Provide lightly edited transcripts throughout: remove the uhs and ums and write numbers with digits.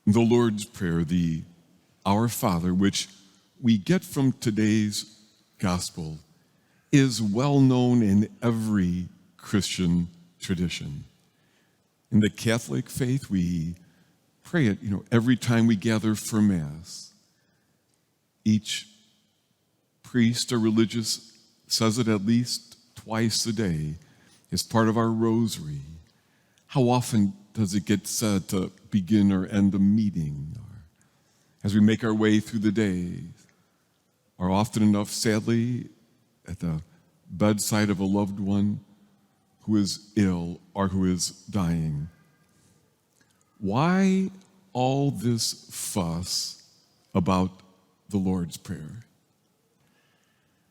The Lord's Prayer, the Our Father, which we get from today's gospel, is well known in every Christian tradition. In the Catholic faith, we pray it, every time we gather for Mass. Each priest or religious says it at least twice a day. It's part of our rosary. How often does it get said to begin or end a meeting? Or as we make our way through the day, or often enough, sadly, at the bedside of a loved one who is ill or who is dying. Why all this fuss about the Lord's Prayer?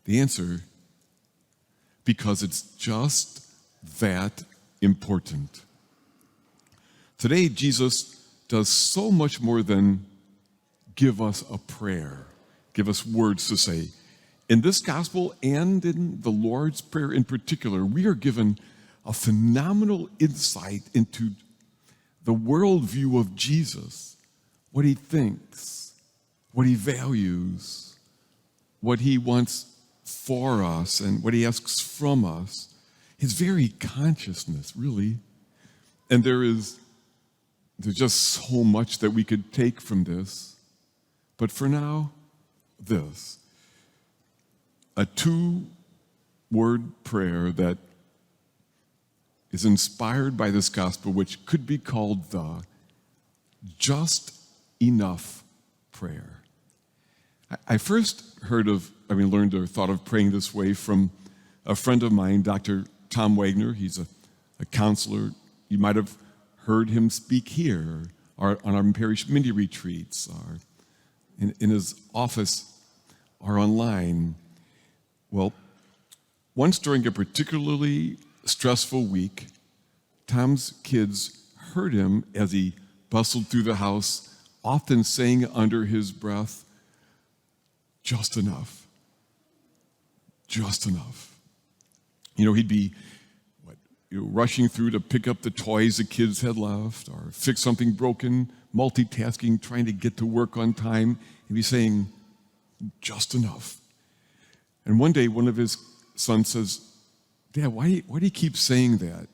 The answer, because it's just that important. Today, Jesus does so much more than give us a prayer, give us words to say. In this gospel and in the Lord's Prayer in particular, we are given a phenomenal insight into the worldview of Jesus, what he thinks, what he values, what he wants for us, and what he asks from us. His very consciousness, really. And there's just so much that we could take from this. But for now, this. A 2-word prayer that is inspired by this gospel, which could be called the just enough prayer. I first learned or thought of praying this way from a friend of mine, Dr. Tom Wagner. He's a counselor. You might have heard him speak here or on our parish mini retreats or in his office or online. Well, once during a particularly stressful week, Tom's kids heard him as he bustled through the house, often saying under his breath, "Just enough. Just enough." He'd be rushing through to pick up the toys the kids had left or fix something broken, multitasking, trying to get to work on time. He'd be saying, "Just enough." And one day, one of his sons says, "Dad, why do you keep saying that?"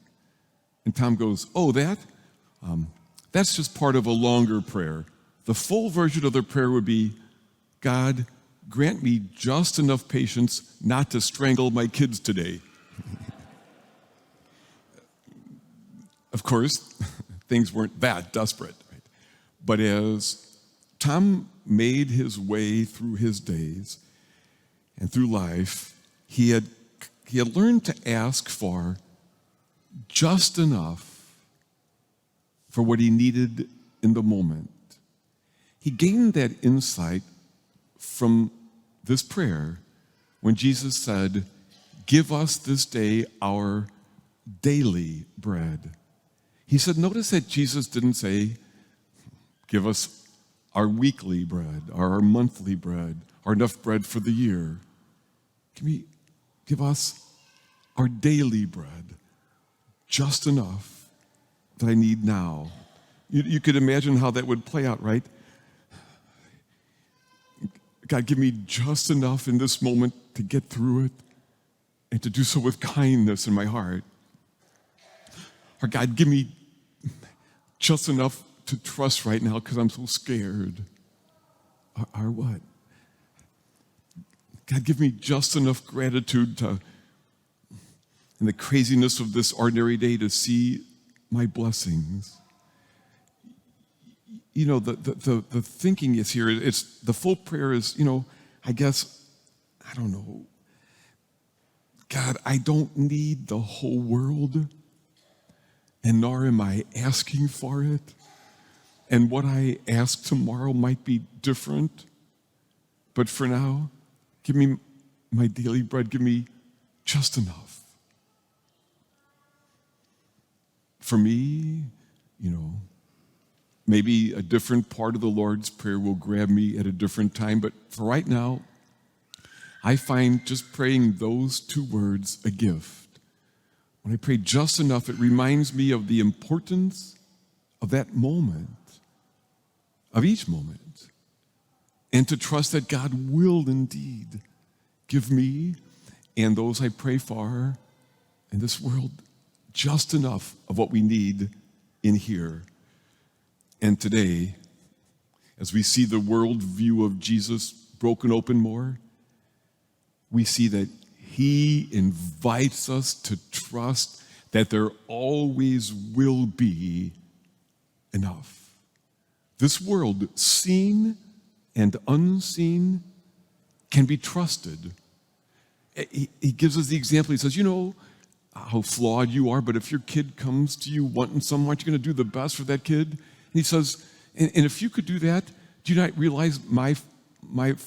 And Tom goes, "Oh, that's just part of a longer prayer. The full version of the prayer would be, God, grant me just enough patience not to strangle my kids today." Of course, things weren't that desperate. Right? But as Tom made his way through his days and through life, he had learned to ask for just enough for what he needed in the moment. He gained that insight from this prayer when Jesus said, "Give us this day our daily bread." He said, notice that Jesus didn't say, "Give us our weekly bread, or our monthly bread, or enough bread for the year." Give us our daily bread, just enough that I need now. You could imagine how that would play out, right? God, give me just enough in this moment to get through it and to do so with kindness in my heart. Or God, give me just enough to trust right now because I'm so scared. Or what? God, give me just enough gratitude to, in the craziness of this ordinary day, to see my blessings. The thinking is here. It's the full prayer is, I don't know. God, I don't need the whole world, and nor am I asking for it. And what I ask tomorrow might be different. But for now, give me my daily bread. Give me just enough. For me, maybe a different part of the Lord's Prayer will grab me at a different time. But for right now, I find just praying those 2 words a gift. When I pray just enough, it reminds me of the importance of that moment. of each moment, and to trust that God will indeed give me and those I pray for in this world just enough of what we need in here. And today, as we see the world view of Jesus broken open more, we see that he invites us to trust that there always will be enough. This world, seen and unseen, can be trusted. He gives us the example. He says, you know how flawed you are, but if your kid comes to you wanting something, aren't you going to do the best for that kid? And he says, and if you could do that, do you not realize my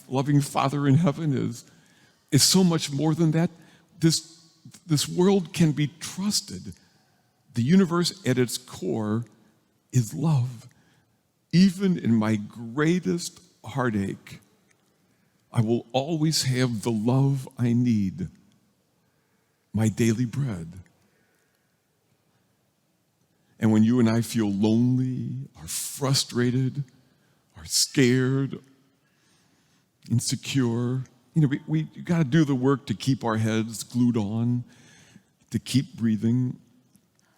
loving Father in heaven is so much more than that? This world can be trusted. The universe at its core is love. Even in my greatest heartache, I will always have the love I need, my daily bread. And when you and I feel lonely, are frustrated, are scared, insecure, we got to do the work to keep our heads glued on, to keep breathing.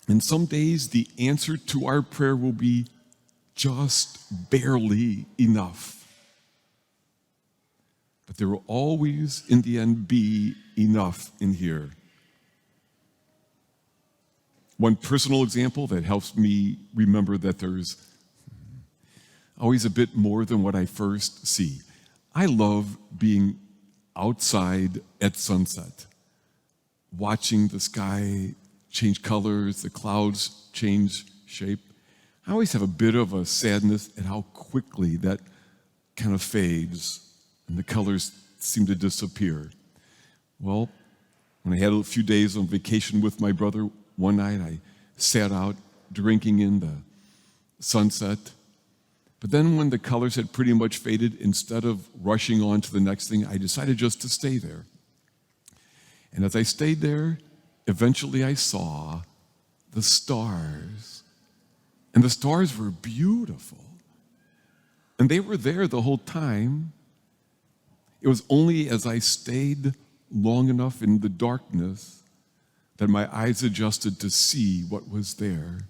And some days the answer to our prayer will be just barely enough. But there will always, in the end, be enough in here. One personal example that helps me remember that there's always a bit more than what I first see. I love being outside at sunset, watching the sky change colors, the clouds change shape. I always have a bit of a sadness at how quickly that kind of fades and the colors seem to disappear. Well, when I had a few days on vacation with my brother, one night I sat out drinking in the sunset. But then when the colors had pretty much faded, instead of rushing on to the next thing, I decided just to stay there. And as I stayed there, eventually I saw the stars. And the stars were beautiful. And they were there the whole time. It was only as I stayed long enough in the darkness that my eyes adjusted to see what was there.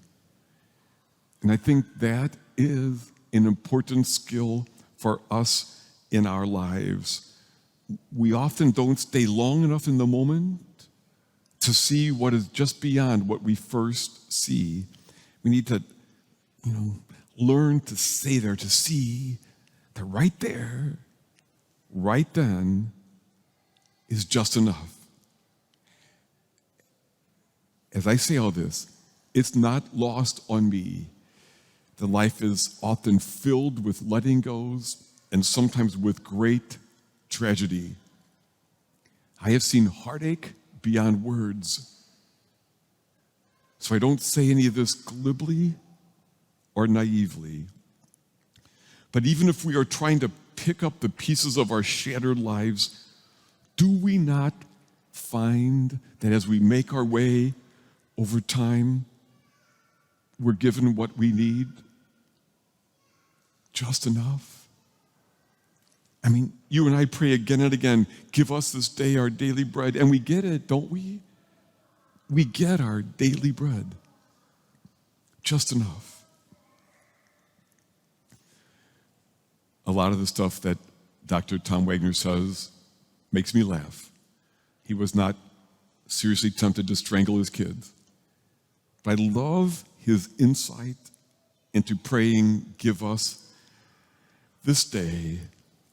And I think that is an important skill for us in our lives. We often don't stay long enough in the moment to see what is just beyond what we first see. We need to, learn to stay there, to see that right there, right then, is just enough. As I say all this, it's not lost on me. The life is often filled with letting goes and sometimes with great tragedy. I have seen heartache beyond words. So I don't say any of this glibly or naively. But even if we are trying to pick up the pieces of our shattered lives, do we not find that as we make our way over time, we're given what we need? Just enough? I mean, you and I pray again and again, give us this day our daily bread, and we get it, don't we? We get our daily bread. Just enough. A lot of the stuff that Dr. Tom Wagner says makes me laugh. He was not seriously tempted to strangle his kids. But I love his insight into praying, give us this day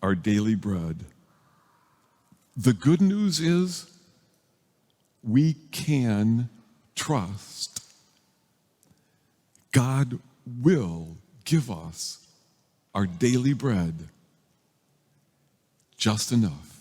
our daily bread. The good news is we can trust. God will give us our daily bread, just enough.